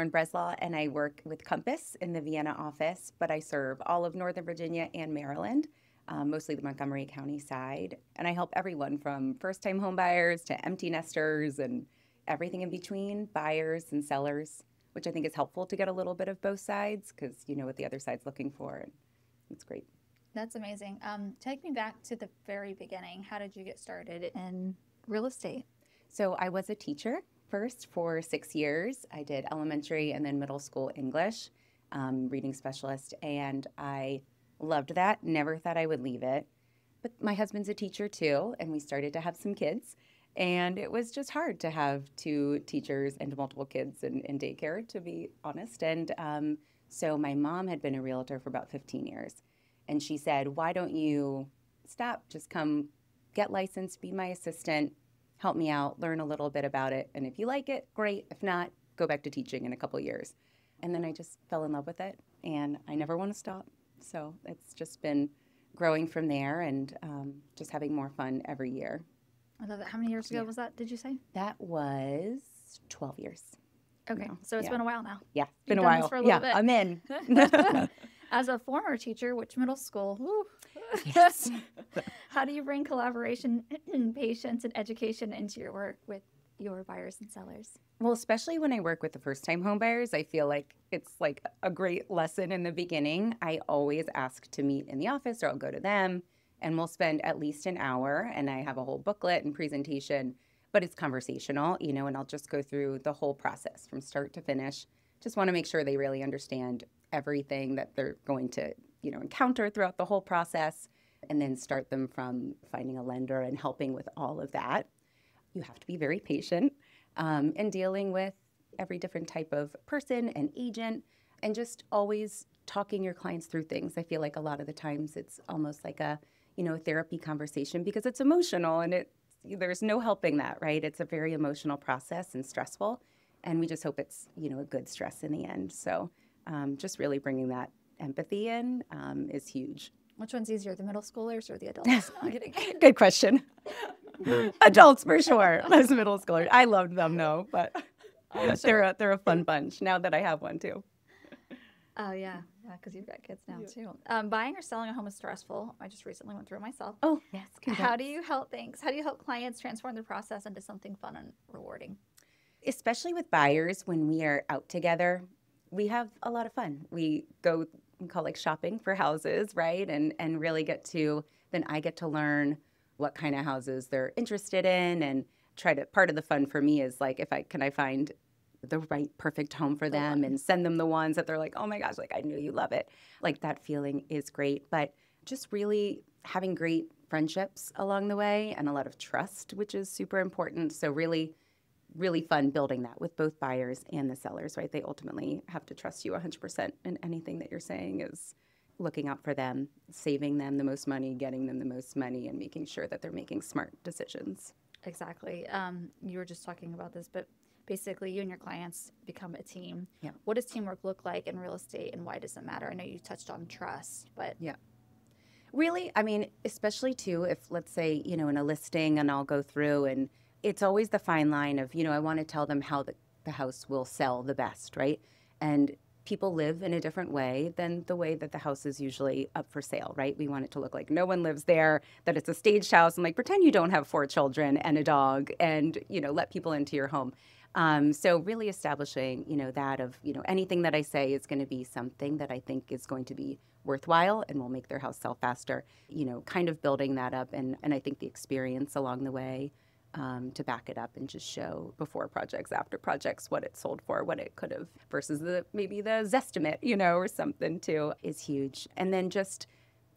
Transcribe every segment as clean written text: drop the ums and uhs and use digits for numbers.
Lauren Breslaw, and I work with Compass in the Vienna office, but I serve all of Northern Virginia and Maryland, mostly the Montgomery County side. And I help everyone from first-time home buyers to empty nesters and everything in between, buyers and sellers, which I think is helpful to get a little bit of both sides because you know what the other side's looking for. And it's great. That's amazing. Take me back to the very beginning. How did you get started in real estate? So I was a teacher first for 6 years. I did elementary and then middle school English, reading specialist, and I loved that. Never thought I would leave it. But my husband's a teacher too, and we started to have some kids. And it was just hard to have two teachers and multiple kids in daycare, to be honest. And so my mom had been a realtor for about 15 years. And she said, why don't you stop, just come get licensed, be my assistant, help me out, learn a little bit about it. And if you like it, great. If not, go back to teaching in a couple of years. And then I just fell in love with it, and I never want to stop. So it's just been growing from there and just having more fun every year. I love that. How many years ago was that, did you say? That was 12 years. Okay, so it's been a while now. Yeah, You've been a done while. This for a little bit. I'm in. As a former teacher, which middle school? Woo. Yes. How do you bring collaboration, patience, and education into your work with your buyers and sellers? Well, especially when I work with the first-time home buyers, I feel like it's like a great lesson in the beginning. I always ask to meet in the office, or I'll go to them, and we'll spend at least an hour, and I have a whole booklet and presentation, but it's conversational, you know, and I'll just go through the whole process from start to finish. Just want to make sure they really understand everything that they're going to, you know, encounter throughout the whole process, and then start them from finding a lender and helping with all of that. You have to be very patient and dealing with every different type of person and agent, and just always talking your clients through things. I feel like a lot of the times it's almost like a, you know, therapy conversation because it's emotional, and there's no helping that, right? It's a very emotional process and stressful, and we just hope it's, you know, a good stress in the end. So just really bringing that empathy in is huge. Which one's easier, the middle schoolers or the adults? No, I'm kidding. Good question. Adults for sure. Those middle schoolers. I loved them though, but they're a fun bunch now that I have one too. Oh yeah, because you've got kids now too. Buying or selling a home is stressful. I just recently went through it myself. Oh yes. Congrats. How do you help clients transform the process into something fun and rewarding? Especially with buyers, when we are out together, we have a lot of fun. We go, we call like shopping for houses, right? And really then I get to learn what kind of houses they're interested in, and part of the fun for me is like, can I find the right perfect home for them and send them the ones that they're like, oh my gosh, like I knew you love it. Like that feeling is great, but just really having great friendships along the way and a lot of trust, which is super important. So really, really fun building that with both buyers and the sellers, right? They ultimately have to trust you 100%, and anything that you're saying is looking out for them, saving them the most money, getting them the most money, and making sure that they're making smart decisions. Exactly. You were just talking about this, but basically you and your clients become a team. Yeah. What does teamwork look like in real estate, and why does it matter? I know you touched on trust, but yeah. Really, I mean, especially too, if let's say, you know, in a listing and I'll go through, and it's always the fine line of, you know, I want to tell them how the house will sell the best, right? And people live in a different way than the way that the house is usually up for sale, right? We want it to look like no one lives there, that it's a staged house, and like pretend you don't have 4 children and a dog, and, you know, let people into your home. So really establishing, you know, that of, you know, anything that I say is going to be something that I think is going to be worthwhile and will make their house sell faster, you know, kind of building that up. And I think the experience along the way to back it up and just show before projects, after projects, what it sold for, what it could have versus maybe the Zestimate, you know, or something too is huge. And then just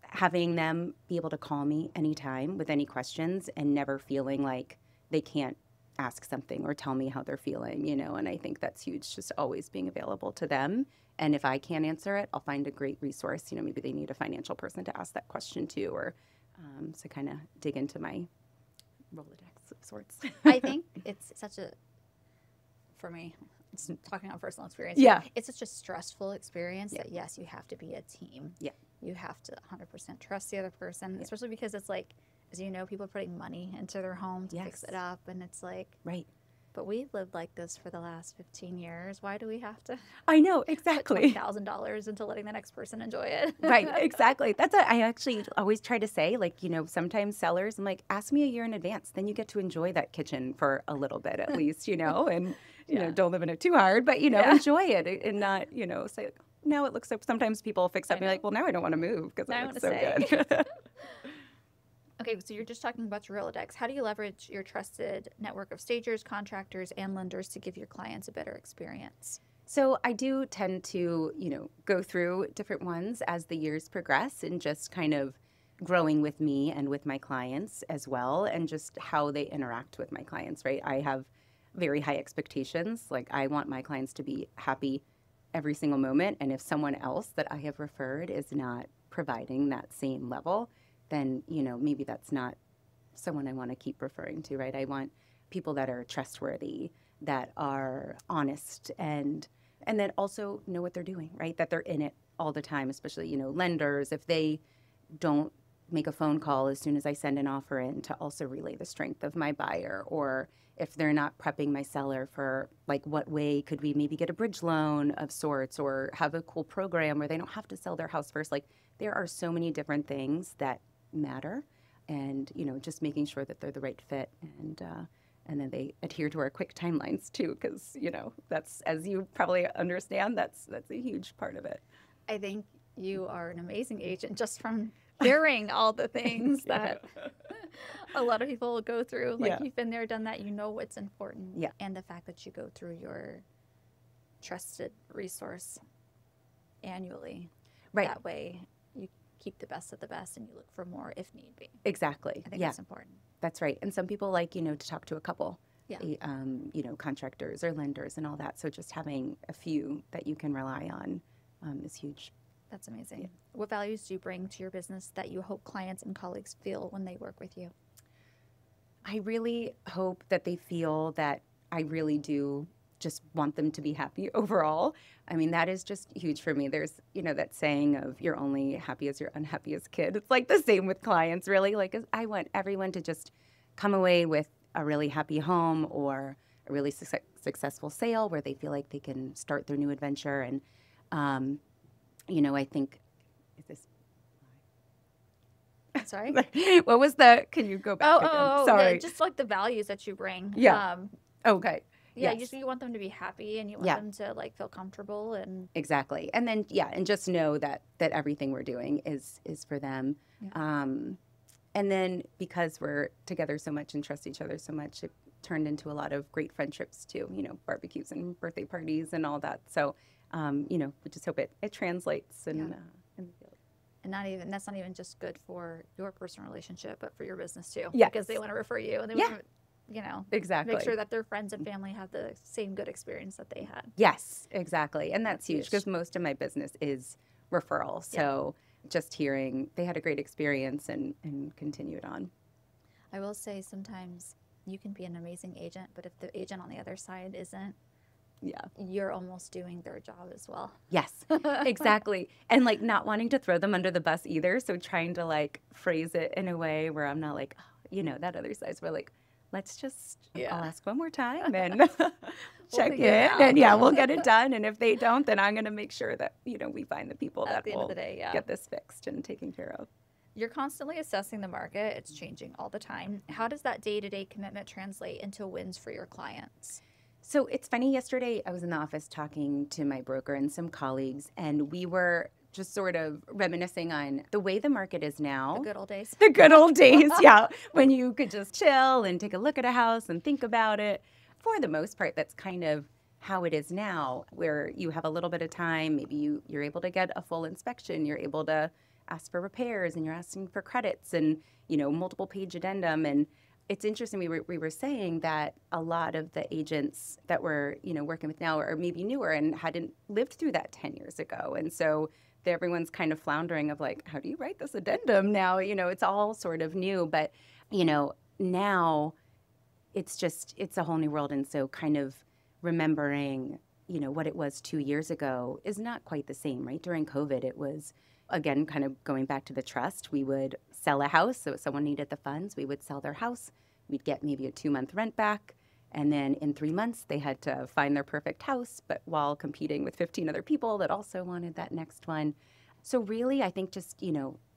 having them be able to call me anytime with any questions and never feeling like they can't ask something or tell me how they're feeling, you know, and I think that's huge, just always being available to them. And if I can't answer it, I'll find a great resource. You know, maybe they need a financial person to ask that question to, or to kind of dig into my Rolodex of sorts. I think it's for me, it's talking on personal experience. Yeah. It's such a stressful experience that, yes, you have to be a team. Yeah. You have to 100% trust the other person, especially because it's like, as you know, people are putting money into their home to fix it up. And it's like, right. But we've lived like this for the last 15 years. Why do we have to I know, put exactly. $20,000 into letting the next person enjoy it? Right, exactly. That's what I actually always try to say. Like, sometimes sellers, I'm like, ask me a year in advance. Then you get to enjoy that kitchen for a little bit at least, and, Yeah. don't live in it too hard, but, Yeah. enjoy it and not, say, no, it looks so. Sometimes people fix up and be know. like, well, now I don't want to move because Now I it looks so wanna stay. good. Okay, so you're just talking about your Rolodex. How do you leverage your trusted network of stagers, contractors, and lenders to give your clients a better experience? So I do tend to, go through different ones as the years progress and just kind of growing with me and with my clients as well, and just how they interact with my clients, right? I have very high expectations. Like, I want my clients to be happy every single moment. And if someone else that I have referred is not providing that same level, then, maybe that's not someone I want to keep referring to, right? I want people that are trustworthy, that are honest, and that also know what they're doing, right? That they're in it all the time, especially, lenders, if they don't make a phone call as soon as I send an offer in to also relay the strength of my buyer, or if they're not prepping my seller for, like, what way could we maybe get a bridge loan of sorts, or have a cool program where they don't have to sell their house first. Like, there are so many different things that matter, and, just making sure that they're the right fit, and then they adhere to our quick timelines too, because, that's, as you probably understand, that's a huge part of it. I think you are an amazing agent just from hearing all the things that a lot of people go through. Like, you've been there, done that, you know what's important. Yeah. And the fact that you go through your trusted resource annually. Right. That way you keep the best of the best and you look for more if need be. Exactly. I think that's important. That's right. And some people like, to talk to a couple, Yeah. Contractors or lenders and all that. So just having a few that you can rely on is huge. That's amazing. Yeah. What values do you bring to your business that you hope clients and colleagues feel when they work with you? I really hope that they feel that I really do just want them to be happy overall. I mean, that is just huge for me. There's, that saying of you're only happy as your unhappiest kid. It's like the same with clients, really. Like, I want everyone to just come away with a really happy home or a really successful sale where they feel like they can start their new adventure. And, I think, is this... Sorry? What was the... Can you go back again? Sorry. Just like the values that you bring. Yeah. Okay. Yeah, yes. you want them to be happy and you want them to, like, feel comfortable and... Exactly. And then, and just know that everything we're doing is for them. Yeah. And then because we're together so much and trust each other so much, it turned into a lot of great friendships too, barbecues and birthday parties and all that. So, we just hope it translates and that's not even just good for your personal relationship, but for your business too. Yes. Because they want to refer you and they want to, exactly, make sure that their friends and family have the same good experience that they had. Yes, exactly. And that's huge because most of my business is referral. So just hearing they had a great experience and continued on. I will say sometimes you can be an amazing agent, but if the agent on the other side isn't, you're almost doing their job as well. Yes, exactly. And, like, not wanting to throw them under the bus either. So trying to, like, phrase it in a way where I'm not like, that other side's where, like, let's just, I'll ask one more time and check in. And we'll get it done. And if they don't, then I'm going to make sure that, we find the people that will get this fixed and taken care of. You're constantly assessing the market. It's changing all the time. How does that day-to-day commitment translate into wins for your clients? So it's funny, yesterday I was in the office talking to my broker and some colleagues, and we were just sort of reminiscing on the way the market is now. The good old days. The good old days, when you could just chill and take a look at a house and think about it. For the most part, that's kind of how it is now, where you have a little bit of time. Maybe you're able to get a full inspection. You're able to ask for repairs, and you're asking for credits and, multiple page addendum. And it's interesting, we were saying that a lot of the agents that we're, working with now are maybe newer and hadn't lived through that 10 years ago. And so everyone's kind of floundering of, like, how do you write this addendum now? It's all sort of new. But, now it's a whole new world. And so kind of remembering, what it was 2 years ago is not quite the same, right? During COVID, it was, again, kind of going back to the trust. We would sell a house. So if someone needed the funds, we would sell their house. We'd get maybe a 2-month rent back. And then in 3 months, they had to find their perfect house, but while competing with 15 other people that also wanted that next one. So really, I think just,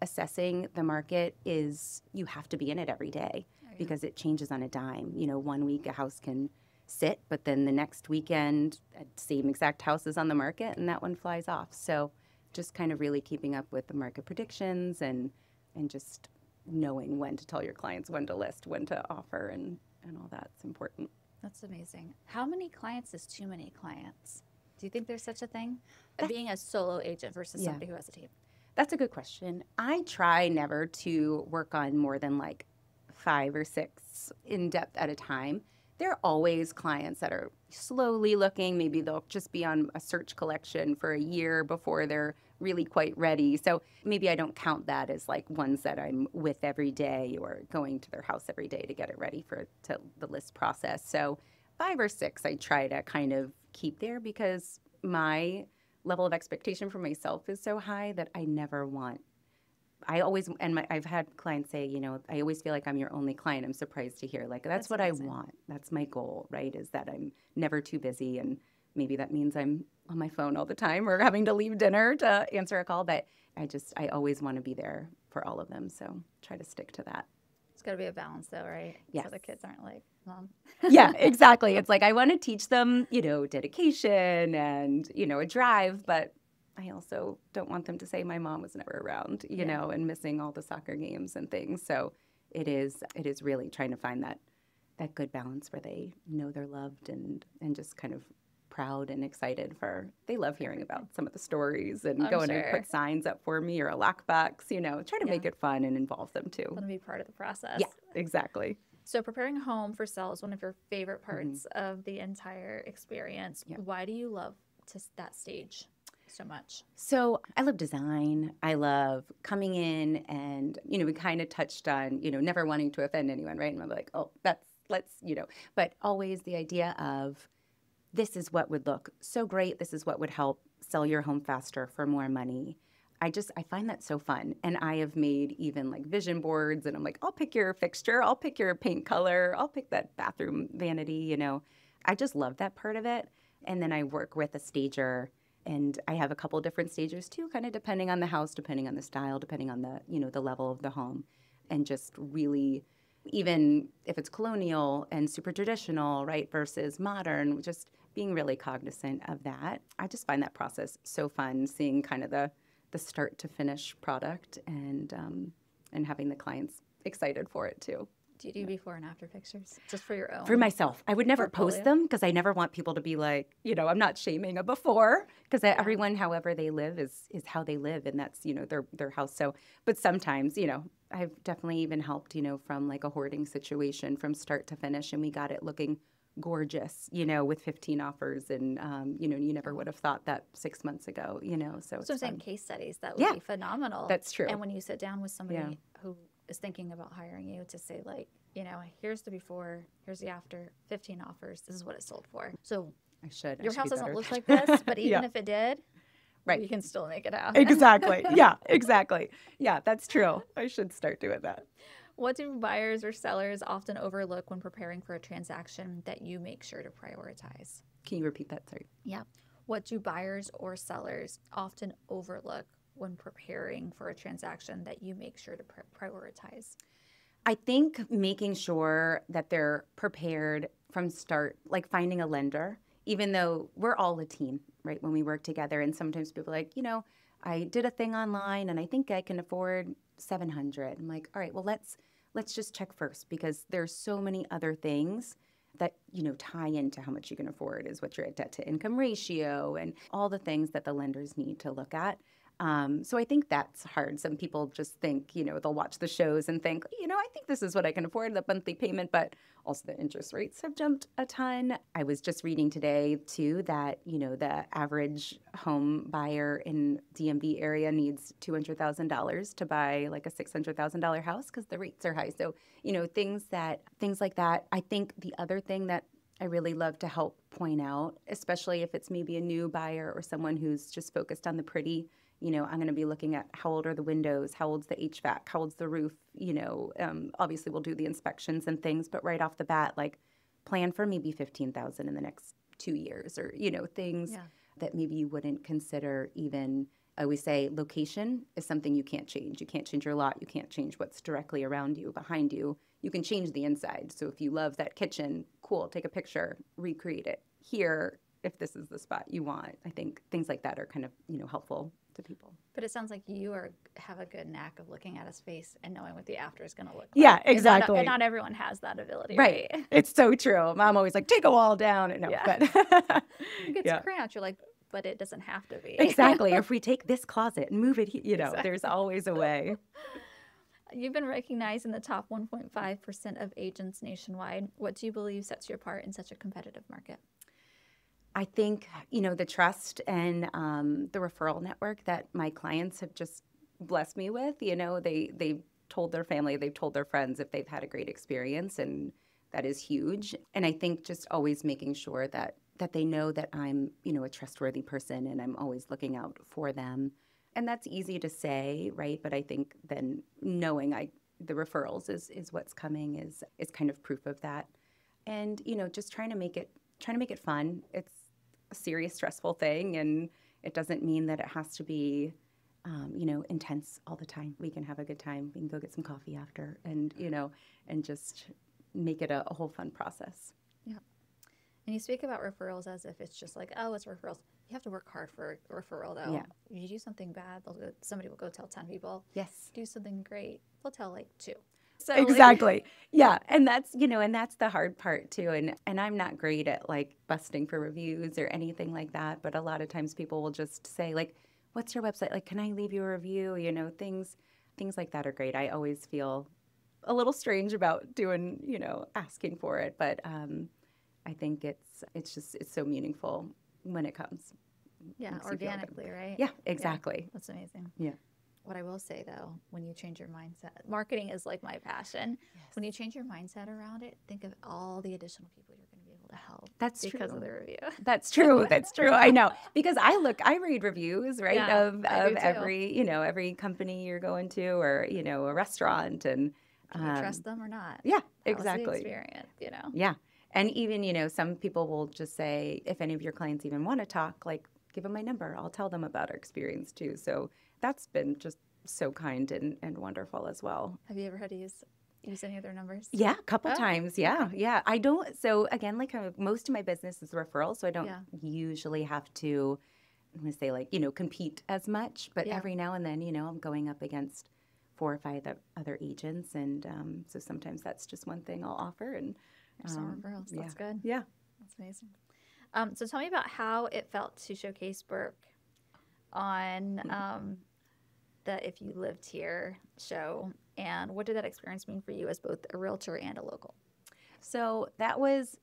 assessing the market is, you have to be in it every day because it changes on a dime. 1 week a house can sit, but then the next weekend, that same exact house is on the market and that one flies off. So just kind of really keeping up with the market predictions and just knowing when to tell your clients when to list, when to offer, and all that's important. That's amazing. How many clients is too many clients? Do you think there's such a thing? Being a solo agent versus somebody who has a team? That's a good question. I try never to work on more than like 5 or 6 in depth at a time. There are always clients that are slowly looking. Maybe they'll just be on a search collection for a year before they're really quite ready. So maybe I don't count that as like ones that I'm with every day or going to their house every day to get it ready for the list process. So 5 or 6 I try to kind of keep there because my level of expectation for myself is so high that I never want. I've had clients say, I always feel like I'm your only client. I'm surprised to hear. Like, that's what amazing. I want. That's my goal, right? Is that I'm never too busy. And maybe that means I'm on my phone all the time or having to leave dinner to answer a call. But I always want to be there for all of them. So try to stick to that. It's got to be a balance though, right? Yes. So the kids aren't like, Mom. Yeah, exactly. It's like I want to teach them, dedication and, a drive, but I also don't want them to say my mom was never around, and missing all the soccer games and things. So it is really trying to find that good balance where they know they're loved and just kind of proud and excited they love hearing about some of the stories and going and put signs up for me or a lockbox, try to make it fun and involve them too. Want to be part of the process. Yeah, exactly. So preparing a home for sale is one of your favorite parts of the entire experience. Yeah. Why do you love that stage so much? So I love design. I love coming in and, we kind of touched on, never wanting to offend anyone, right? And I'm like, oh, but always the idea of this is what would look so great. This is what would help sell your home faster for more money. I find that so fun. And I have made even like vision boards and I'm like, I'll pick your fixture. I'll pick your paint color. I'll pick that bathroom vanity, I just love that part of it. And then I work with a stager and I have a couple different stagers too, kind of depending on the house, depending on the style, depending on the, the level of the home. And just really, even if it's colonial and super traditional, right, versus modern, just being really cognizant of that. I just find that process so fun, seeing kind of the start to finish product and having the clients excited for it too. Do you do before and after pictures just for your own? For myself. I would never post them because I never want people to be like, I'm not shaming a before because everyone, however they live is how they live and that's, their house. So, but sometimes, I've definitely even helped, from like a hoarding situation from start to finish and we got it looking gorgeous, with 15 offers and, you never would have thought that 6 months ago, so I'm saying case studies, that would be phenomenal. That's true. And when you sit down with somebody who is thinking about hiring you to say like, here's the before, here's the after, 15 offers, this is what it sold for. So your house doesn't look like this, but even if it did, right, you can still make it out. Exactly. Yeah, exactly. Yeah, that's true. I should start doing that. What do buyers or sellers often overlook when preparing for a transaction that you make sure to prioritize? Can you repeat that? Sorry. Yeah. What do buyers or sellers often overlook when preparing for a transaction that you make sure to prioritize? I think making sure that they're prepared from start, like finding a lender, even though we're all a team, right, when we work together. And sometimes people are like, I did a thing online and I think I can afford $700. I'm like, all right, well, let's just check first because there's so many other things that, tie into how much you can afford is what your debt to income ratio and all the things that the lenders need to look at. So I think that's hard. Some people just think, they'll watch the shows and think, I think this is what I can afford, the monthly payment, but also the interest rates have jumped a ton. I was just reading today, too, that, the average home buyer in DMV area needs $200,000 to buy like a $600,000 house because the rates are high. So, things like that. I think the other thing that I really love to help point out, especially if it's maybe a new buyer or someone who's just focused on the pretty, I'm going to be looking at how old are the windows, how old's the HVAC, how old's the roof, obviously we'll do the inspections and things, but right off the bat, like plan for maybe 15,000 in the next 2 years, or, things that maybe you wouldn't consider even. I always say location is something you can't change. You can't change your lot. You can't change what's directly around you, behind you. You can change the inside. So if you love that kitchen, cool, take a picture, recreate it. Here, if this is the spot you want, I think things like that are kind of, helpful to people. But it sounds like you have a good knack of looking at a space and knowing what the after is going to look like. Yeah, exactly. And not everyone has that ability, right? It's so true. Mom always like, take a wall down. No, but it gets cramped. You're like, but it doesn't have to be. Exactly. If we take this closet and move it, Exactly. There's always a way. You've been recognized in the top 1.5% of agents nationwide. What do you believe sets you apart in such a competitive market? I think, the trust and the referral network that my clients have just blessed me with. They've told their family, they've told their friends if they've had a great experience, and that is huge. And I think just always making sure that they know that I'm, a trustworthy person, and I'm always looking out for them. And that's easy to say, right? But I think then knowing the referrals is what's coming is kind of proof of that. And, just trying to make it fun. It's a serious, stressful thing, and it doesn't mean that it has to be, intense all the time. We can have a good time. We can go get some coffee after, and, and just make it a whole fun process. Yeah. And you speak about referrals as if it's just like, oh, it's referrals. You have to work hard for a referral, though. Yeah. If you do something bad, somebody will go tell 10 people. Yes. Do something great, they'll tell like 2. So exactly. Yeah. And that's, and that's the hard part too. And I'm not great at like busting for reviews or anything like that. But a lot of times people will just say like, what's your website? Like, can I leave you a review? Things like that are great. I always feel a little strange about doing, asking for it. But I think it's so meaningful when it comes. Yeah, organically, right? Yeah, exactly. Yeah, that's amazing. Yeah. What I will say, though, when you change your mindset, marketing is like my passion. Yes. When you change your mindset around it, think of all the additional people you're going to be able to help. That's true. Because of the review. That's true. That's true. I know. Because I read reviews, right, of every company you're going to, or, a restaurant. And can you trust them or not? Yeah, How exactly. was the experience, Yeah. And even, some people will just say, if any of your clients even want to talk, like, give them my number. I'll tell them about our experience too. So that's been just so kind and wonderful as well. Have you ever had to use any of their numbers? Yeah, a couple times. Yeah, yeah. I don't. So again, like most of my business is referrals, so I don't usually have to, I'm going to say like, compete as much. But every now and then, I'm going up against 4 or 5 other agents. And so sometimes that's just one thing I'll offer. And some referrals. That's good. Yeah. That's amazing. So tell me about how it felt to showcase Burke on the If You Lived Here show, and what did that experience mean for you as both a realtor and a local? So that was,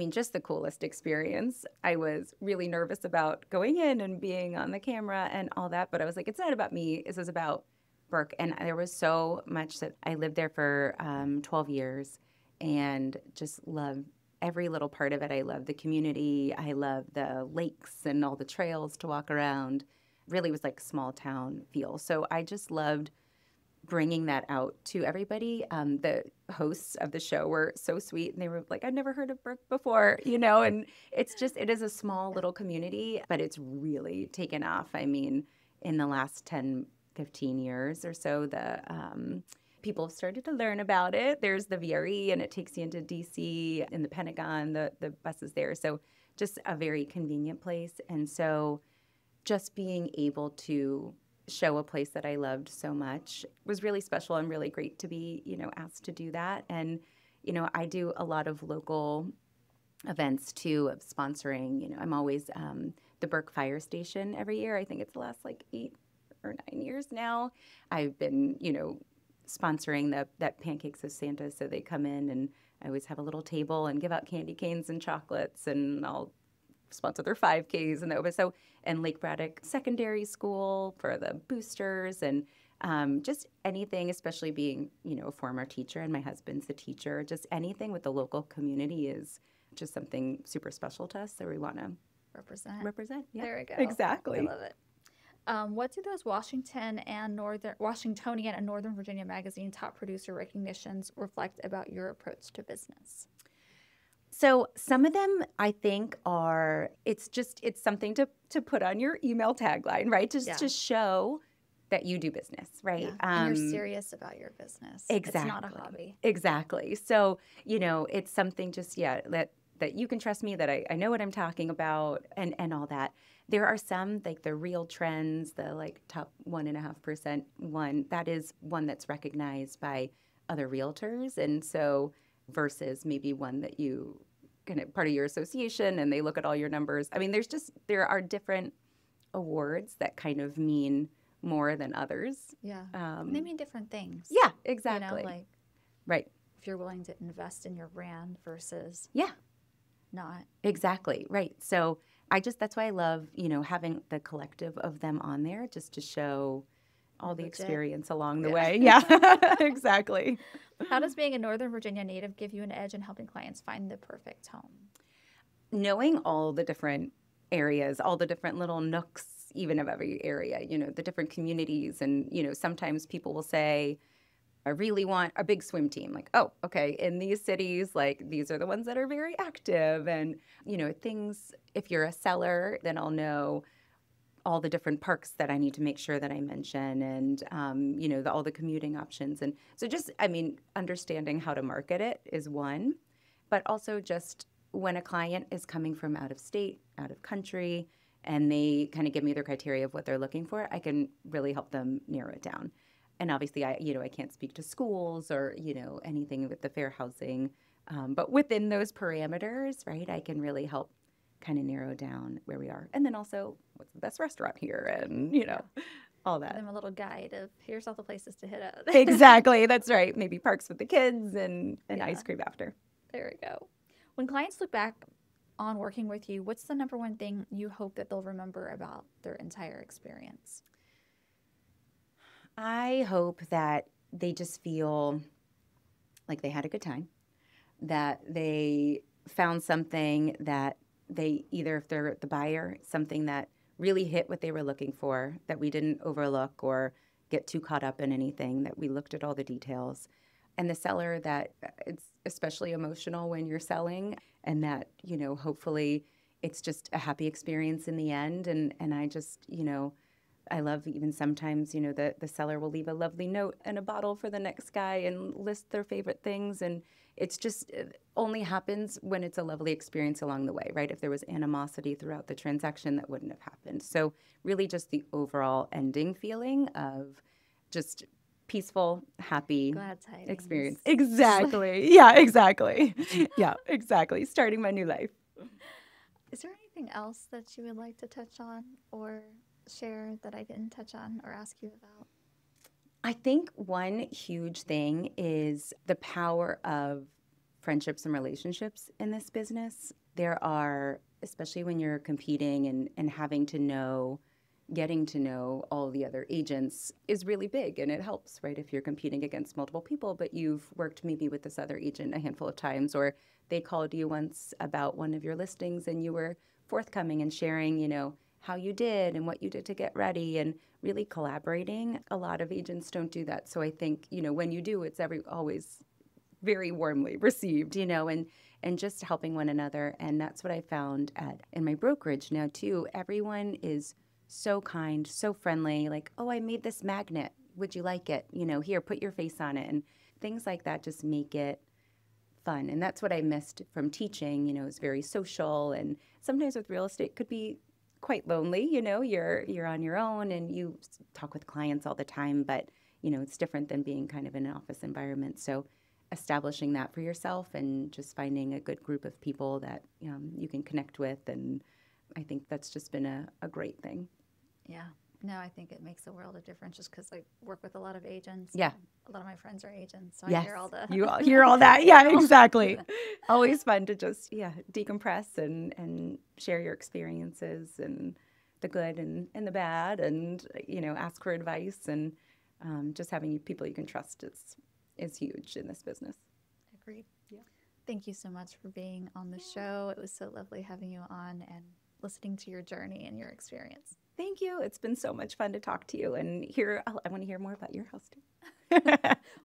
just the coolest experience. I was really nervous about going in and being on the camera and all that, but I was like, it's not about me. This is about Burke. And there was so much that I lived there for 12 years and just loved every little part of it. I love the community. I love the lakes and all the trails to walk around. Really was like small town feel. So I just loved bringing that out to everybody. The hosts of the show were so sweet, and they were like, I've never heard of Burke before, and it is a small little community, but it's really taken off. In the last 10, 15 years or so, people have started to learn about it. There's the VRE, and it takes you into D.C. in the Pentagon, the buses there. So just a very convenient place. And so just being able to show a place that I loved so much was really special and really great to be, asked to do that. And, I do a lot of local events too, of sponsoring. I'm always the Burke Fire Station every year. I think it's the last 8 or 9 years now. I've been, sponsoring that Pancakes of Santa. So they come in, and I always have a little table and give out candy canes and chocolates, and I'll sponsor their 5Ks and Lake Braddock Secondary School for the boosters, and just anything, especially being, a former teacher, and my husband's a teacher, just anything with the local community is just something super special to us. So we want to represent. Yeah. There we go. Exactly. I love it. What do those Washingtonian and Northern Virginia Magazine top producer recognitions reflect about your approach to business? So some of them I think it's something to put on your email tagline, right? Just to show that you do business, right? Yeah. And you're serious about your business. Exactly. It's not a hobby. Exactly. So, it's something just, that you can trust me, that I know what I'm talking about and all that. There are some, like the real trends, the like top 1.5% one, that is one that's recognized by other realtors. And so versus maybe one that you kind of part of your association and they look at all your numbers. I mean, there are different awards that kind of mean more than others. Yeah. And they mean different things. Yeah, exactly. Like right. If you're willing to invest in your brand versus not. Exactly. Right. So that's why I love, having the collective of them on there just to show all the experience along the way. Yeah, exactly. How does being a Northern Virginia native give you an edge in helping clients find the perfect home? Knowing all the different areas, all the different little nooks, even of every area, the different communities. And, sometimes people will say, I really want a big swim team. Like, oh, okay, in these cities, like these are the ones that are very active. And, things, if you're a seller, then I'll know all the different parks that I need to make sure that I mention and, all the commuting options. And so understanding how to market it is one, but also just when a client is coming from out of state, out of country, and they kind of give me their criteria of what they're looking for, I can really help them narrow it down. And obviously, I can't speak to schools or, anything with the fair housing. But within those parameters, right, I can really help kind of narrow down where we are. And then also, what's the best restaurant here? And, all that. Give them a little guide of here's all the places to hit up. Exactly. That's right. Maybe parks with the kids and ice cream after. There we go. When clients look back on working with you, what's the number one thing you hope that they'll remember about their entire experience? I hope that they just feel like they had a good time, that they found something that they either, if they're the buyer, something that really hit what they were looking for, that we didn't overlook or get too caught up in anything, that we looked at all the details. And the seller, that it's especially emotional when you're selling, and that, hopefully it's just a happy experience in the end. And I just, I love even sometimes, the seller will leave a lovely note and a bottle for the next guy and list their favorite things. And it only happens when it's a lovely experience along the way, right? If there was animosity throughout the transaction, that wouldn't have happened. So really just the overall ending feeling of just peaceful, happy experience. Exactly. Yeah, exactly. Yeah, exactly. Starting my new life. Is there anything else that you would like to touch on or share that I didn't touch on or ask you about? I think one huge thing is the power of friendships and relationships in this business. There are, especially when you're competing and having to know, getting to know all the other agents is really big, and it helps, right? If you're competing against multiple people, but you've worked maybe with this other agent a handful of times, or they called you once about one of your listings and you were forthcoming and sharing, how you did and what you did to get ready and really collaborating. A lot of agents don't do that. So I think, when you do, it's always very warmly received, and just helping one another. And that's what I found in my brokerage now too. Everyone is so kind, so friendly, like, oh, I made this magnet. Would you like it? Here, put your face on it. And things like that just make it fun. And that's what I missed from teaching, is very social. And sometimes with real estate could be quite lonely, you're on your own and you talk with clients all the time, but, it's different than being kind of in an office environment. So establishing that for yourself and just finding a good group of people that you can connect with. And I think that's just been a great thing. Yeah. No, I think it makes a world of difference just because I work with a lot of agents. Yeah. A lot of my friends are agents, so yes. I hear all the... You all hear all that. Yeah, exactly. Always fun to just, decompress and share your experiences and the good and the bad and, ask for advice. And just having people you can trust is huge in this business. Agreed. Yeah. Thank you so much for being on the show. It was so lovely having you on and listening to your journey and your experience. Thank you. It's been so much fun to talk to you and I want to hear more about your house too.